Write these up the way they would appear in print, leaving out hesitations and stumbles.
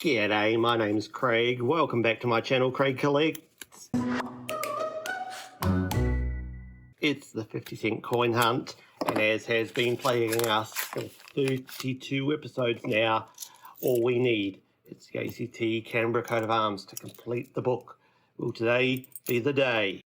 G'day, my name's Craig. Welcome back to my channel, Craig Collects. It's the 50-cent coin hunt, and as has been plaguing us for 32 episodes now, all we need is the ACT Canberra coat of arms to complete the book. Will today be the day?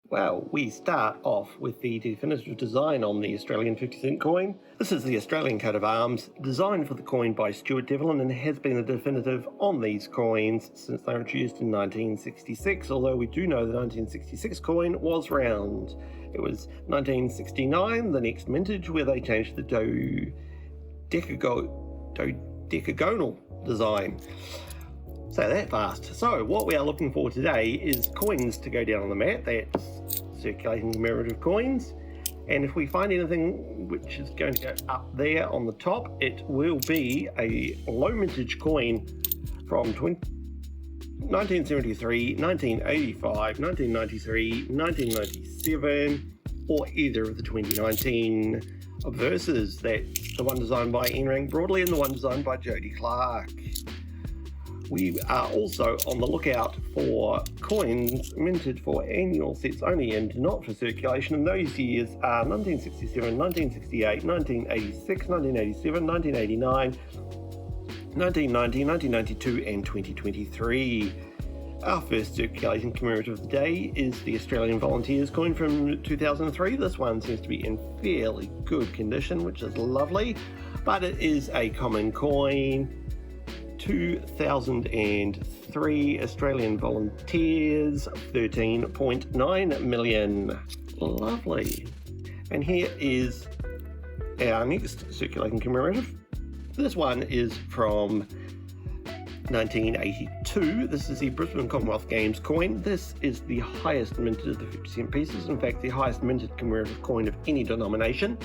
Well, we start off with the definitive design on the Australian 50-cent coin. This is the Australian coat of arms, designed for the coin by Stuart Devlin, and has been the definitive on these coins since they were introduced in 1966, although we do know the 1966 coin was round. It was 1969, the next mintage, where they changed the dodecagonal design. So that fast. So what we are looking for today is coins to go down on the mat. That's circulating commemorative coins. And if we find anything which is going to go up there on the top, it will be a low mintage coin from 1973, 1985, 1993, 1997, or either of the 2019 verses. That's the one designed by Ian Rank Broadley and the one designed by Jody Clark. We are also on the lookout for coins minted for annual sets only and not for circulation, and those years are 1967, 1968, 1986, 1987, 1989, 1990, 1992 and 2023. Our first circulating commemorative of the day is the Australian Volunteers coin from 2003. This one seems to be in fairly good condition, which is lovely, but it is a common coin. 2003 Australian Volunteers, 13.9 million. Lovely. And here is our next circulating commemorative. This one is from 1982. This is the Brisbane Commonwealth Games coin. This is the highest minted of the 50-cent pieces. In fact, the highest minted commemorative coin of any denomination.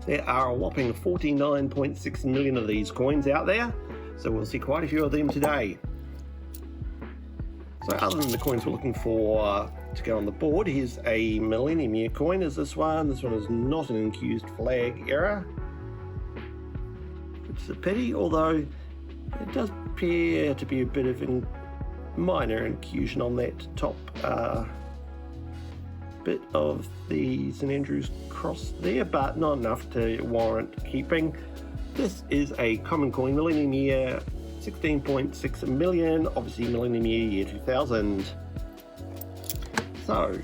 There are a whopping 49.6 million of these coins out there. So we'll see quite a few of them today. So other than the coins we're looking for to go on the board, here's a Millennium Year coin is this one. This one is not an incused flag error, which is a pity, although it does appear to be a bit of a minor inclusion on that top bit of the St Andrew's cross there, but not enough to warrant keeping. This is a common coin, Millennium Year, 16.6 million, obviously Millennium Year 2000. So,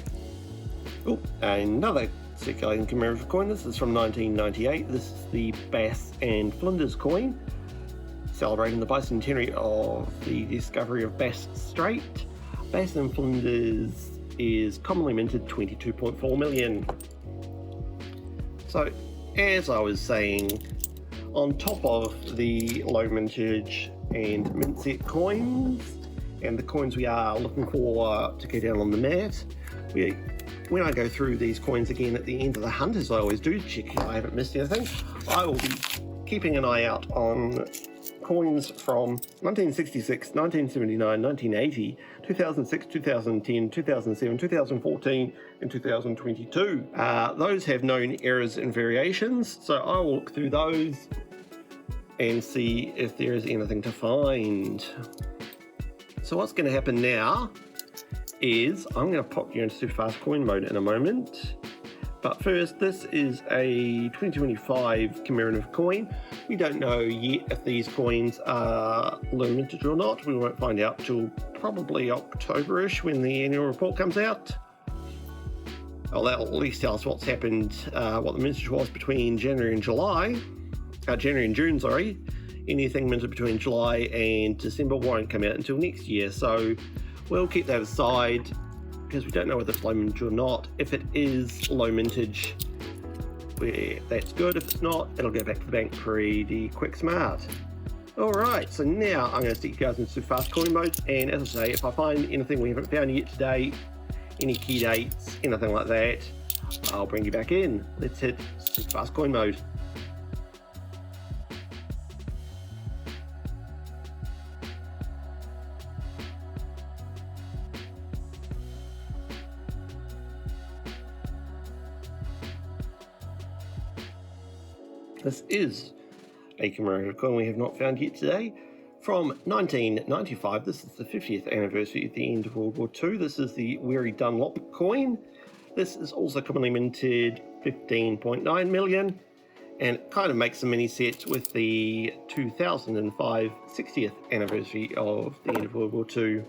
another circulating commemorative coin. This is from 1998. This is the Bass and Flinders coin, celebrating the bicentenary of the discovery of Bass Strait. Bass and Flinders is commonly minted 22.4 million. So, as I was saying, on top of the low mintage and mint set coins and the coins we are looking for to go down on the mat, when I go through these coins again at the end of the hunt, as I always do, check if I haven't missed anything, I will be keeping an eye out on coins from 1966, 1979, 1980, 2006, 2010, 2007, 2014 and 2022. Those have known errors and variations, so I will look through those and see if there is anything to find. So what's going to happen now is I'm going to pop you into super fast coin mode in a moment. But first, this is a 2025 commemorative coin. We don't know yet if these coins are low mintage or not. We won't find out till probably October-ish when the annual report comes out. Well, that'll at least tell us what's happened, what the mintage was between January and June, sorry. Anything minted between July and December won't come out until next year, so we'll keep that aside because we don't know whether it's low mintage or not. If it is low mintage, that's good. If it's not, it'll go back to the bank pretty quick smart. Alright, so now I'm going to stick you guys into super fast coin mode, and as I say, if I find anything we haven't found yet today, any key dates, anything like that, I'll bring you back in. Let's hit super fast coin mode. This is a commemorative coin we have not found yet today From 1995, this is the 50th anniversary of the end of World War II. This is the Weary Dunlop coin. This is also commonly minted 15.9 million, and it kind of makes a mini set with the 2005 60th anniversary of the end of World War II.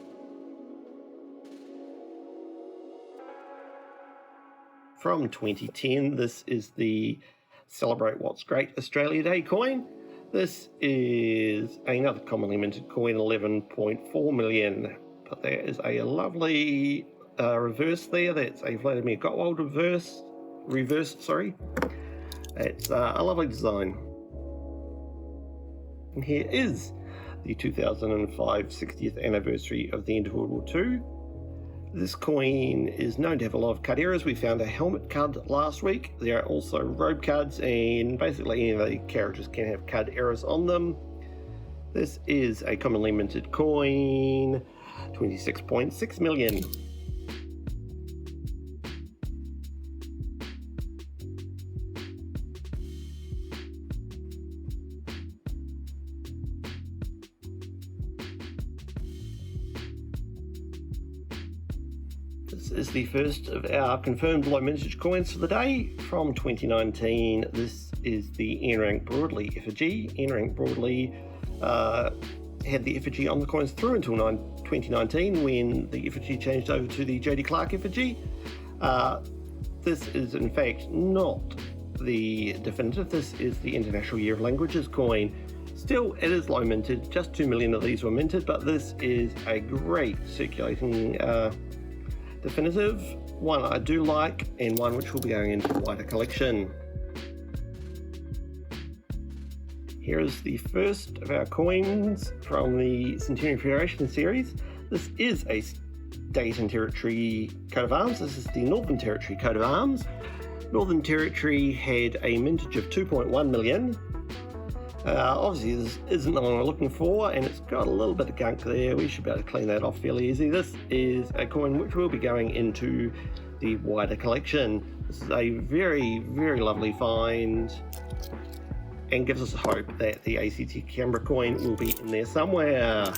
From 2010, this is the Celebrate What's Great Australia Day coin. This is another commonly minted coin, 11.4 million. But there is a lovely reverse there. That's a Vladimir Gottwald reverse. It's a lovely design. And here is the 2005 60th anniversary of the end of World War II. This coin is known to have a lot of card errors. We found a helmet card last week. There are also robe cards, and basically any of the characters can have card errors on them. This is a commonly minted coin, 26.6 million. This is the first of our confirmed low mintage coins for the day from 2019. This is the N-Rank Broadley effigy. N-Rank Broadley had the effigy on the coins through until 2019 when the effigy changed over to the J.D. Clark effigy. This is in fact not the definitive. This is the International Year of Languages coin. Still, it is low minted. Just 2 million of these were minted, but this is a great circulating definitive, one I do like, and one which will be going into the wider collection. Here is the first of our coins from the Centenary Federation series. This is a state and territory coat of arms. This is the Northern Territory coat of arms. Northern Territory had a mintage of 2.1 million. Obviously this isn't the one we're looking for, and it's got a little bit of gunk there. We should be able to clean that off fairly easy. This is a coin which will be going into the wider collection. This is a very, very lovely find and gives us hope that the ACT Canberra coin will be in there somewhere.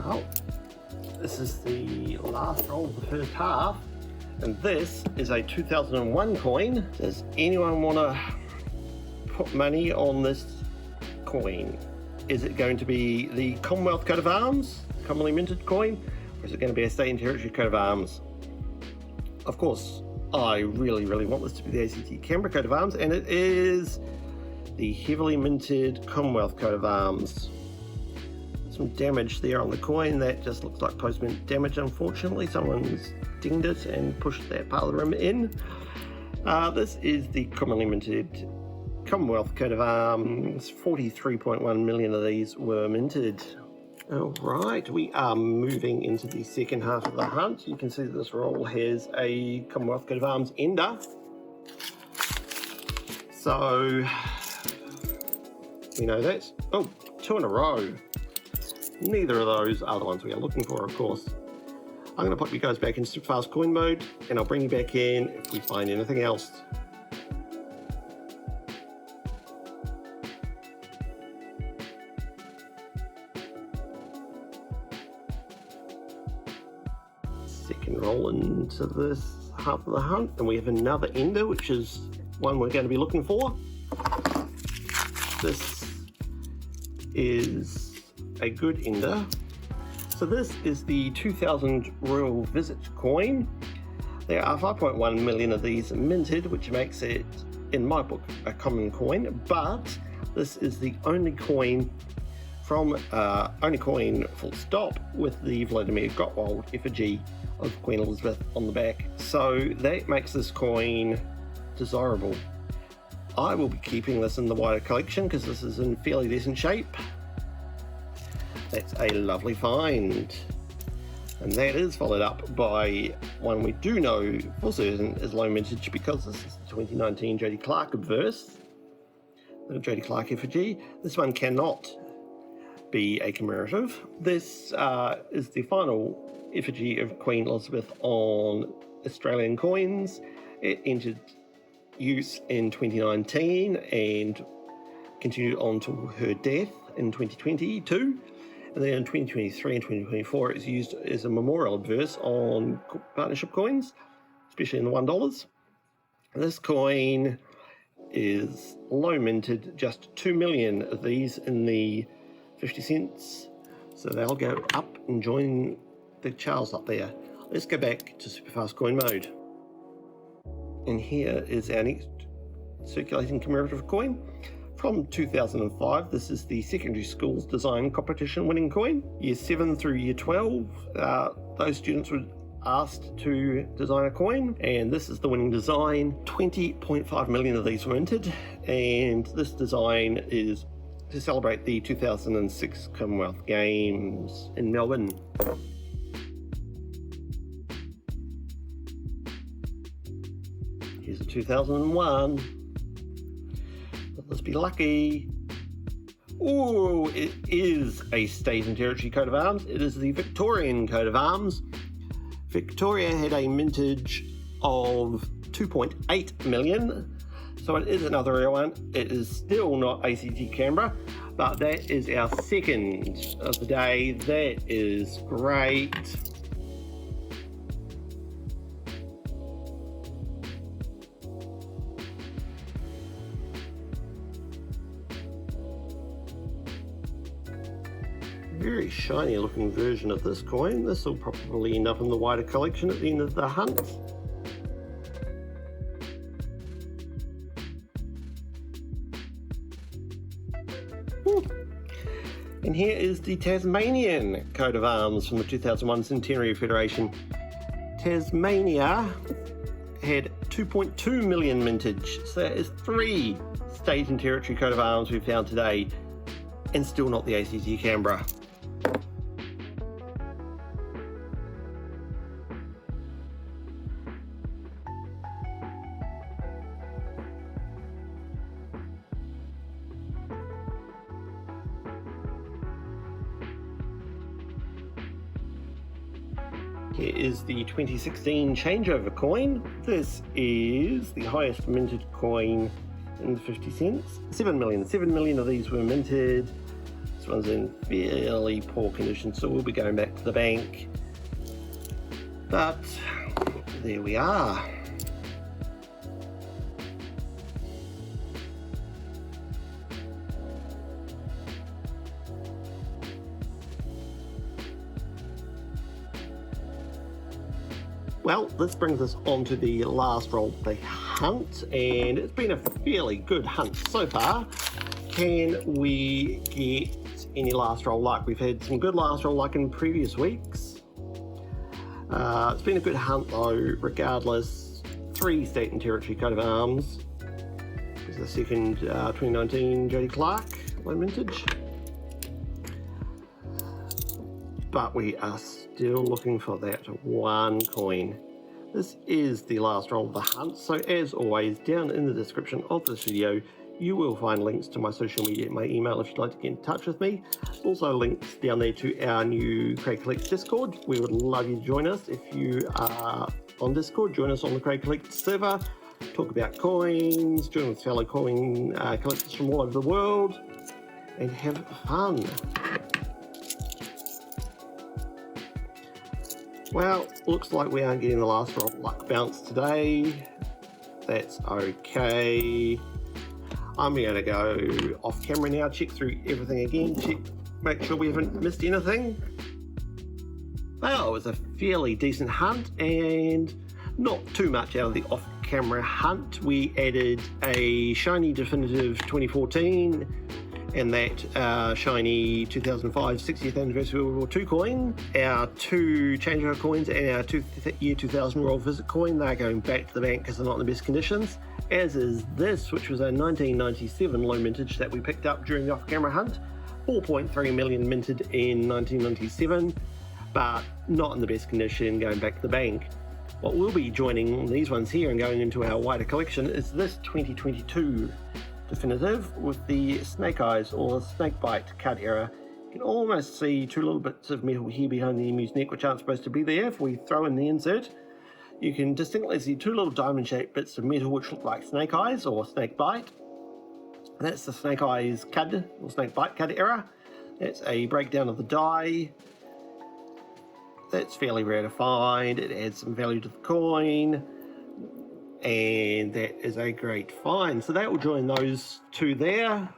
Well, this is the last roll of the first half, and this is a 2001 coin. Does anyone want to put money on this coin? Is it going to be the Commonwealth coat of arms, commonly minted coin, or is it going to be a state and territory coat of arms? Of course, I really, really want this to be the ACT Canberra coat of arms, and it is the heavily minted Commonwealth coat of arms. Some damage there on the coin. That just looks like post-mint damage, unfortunately. Someone's dinged it and pushed that part of the rim in. This is the commonly minted Commonwealth coat of arms. 43.1 million of these were minted. Alright, we are moving into the second half of the hunt. You can see that this roll has a Commonwealth coat of arms ender. So, we know that. Oh, 2 in a row. Neither of those are the ones we are looking for, of course. I'm going to put you guys back in super fast coin mode, and I'll bring you back in if we find anything else. Second roll into this half of the hunt, and we have another ender, which is one we're going to be looking for. This is a good ender. So this is the 2000 Royal Visit coin. There are 5.1 million of these minted, which makes it, in my book, a common coin, but this is the only coin from only coin full stop with the Vladimir Gottwald effigy of Queen Elizabeth on the back. So that makes this coin desirable. I will be keeping this in the wider collection because this is in fairly decent shape. That's a lovely find. And that is followed up by one we do know for certain is low mintage, because this is the 2019 Jodie Clark obverse, the Jodie Clark effigy. This one cannot be a commemorative. This is the final effigy of Queen Elizabeth on Australian coins. It entered use in 2019 and continued on to her death in 2022. And then in 2023 and 2024, it's used as a memorial obverse on partnership coins, especially in the $1. This coin is low minted, just 2 million of these in the 50 cents. So they'll go up and join the Charles up there. Let's go back to superfast coin mode. And here is our next circulating commemorative coin. From 2005, this is the secondary schools design competition winning coin. Year 7 through year 12, those students were asked to design a coin, and this is the winning design. 20.5 million of these were minted, and this design is to celebrate the 2006 Commonwealth Games in Melbourne. Here's a 2001. Let's be lucky. Oh, it is a state and territory coat of arms. It is the Victorian coat of arms. Victoria had a mintage of 2.8 million, so it is another rare one. It is still not ACT Canberra, but that is our second of the day. That is great. Very shiny looking version of this coin. This will probably end up in the wider collection at the end of the hunt. Ooh. And here is the Tasmanian coat of arms from the 2001 Centenary Federation. Tasmania had 2.2 million mintage, so that is 3 state and territory coat of arms we found today, and still not the ACT Canberra. Here is the 2016 changeover coin. This is the highest minted coin in the 50 cents. 7 million of these were minted. This one's in fairly poor condition, so we'll be going back to the bank. But there we are. Well, this brings us on to the last roll of the hunt, and it's been a fairly good hunt so far. Can we get any last roll luck? We've had some good last roll luck in previous weeks. It's been a good hunt though, regardless. 3 state and territory coat of arms. This is the second 2019 Jodie Clark, low mintage. But we are still looking for that one coin. This is the last roll of the hunt, so as always, down in the description of this video, you will find links to my social media and my email if you'd like to get in touch with me. Also links down there to our new Craig Collect Discord. We would love you to join us. If you are on Discord, join us on the Craig Collect server, talk about coins, join with fellow coin collectors from all over the world, and have fun. Well, looks like we aren't getting the last roll of luck bounce today. That's okay. I'm going to go off camera now, check through everything again, make sure we haven't missed anything. Well, it was a fairly decent hunt and not too much out of the off-camera hunt. We added a shiny definitive 2014 and that shiny 2005 60th anniversary World War II coin, our 2 changeover coins and our year 2000 Royal Visit coin. They're going back to the bank because they're not in the best conditions, as is this, which was a 1997 low mintage that we picked up during the off-camera hunt. 4.3 million minted in 1997. but not in the best condition going back to the bank. What will be joining these ones here and going into our wider collection is this 2022 definitive with the snake eyes or snake bite cut error. You can almost see two little bits of metal here behind the emu's neck which aren't supposed to be there. If we throw in the insert, you can distinctly see two little diamond-shaped bits of metal which look like snake eyes or snake bite. That's the snake eyes cud or snake bite cud error. That's a breakdown of the die. That's fairly rare to find. It adds some value to the coin, and that is a great find. So that will join those two there.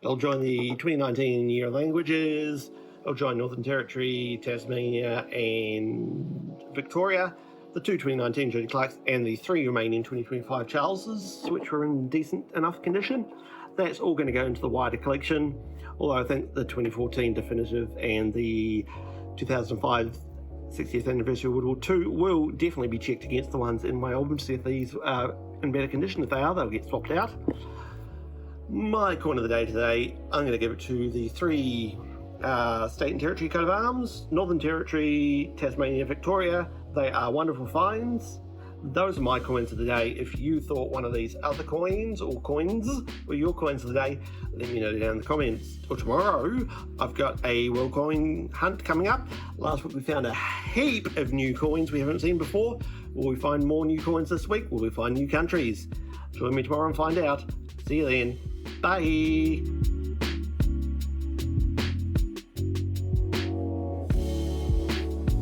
It'll join the 2019 Year of Languages. It'll join Northern Territory, Tasmania, and Victoria. The two 2019 Jody Clarks and the three remaining 2025 Charleses, which were in decent enough condition. That's all going to go into the wider collection. Although I think the 2014 definitive and the 2005 60th anniversary World War II will definitely be checked against the ones in my album to see if these are in better condition. If they are, they'll get swapped out. My coin of the day today, I'm going to give it to the three state and territory coat of arms, Northern Territory, Tasmania, Victoria. They are wonderful finds. Those are my coins of the day. If you thought one of these other coins or coins were your coins of the day, let me know down in the comments. Or tomorrow, I've got a world coin hunt coming up. Last week we found a heap of new coins we haven't seen before. Will we find more new coins this week? Will we find new countries? Join me tomorrow and find out. See you then. Bye.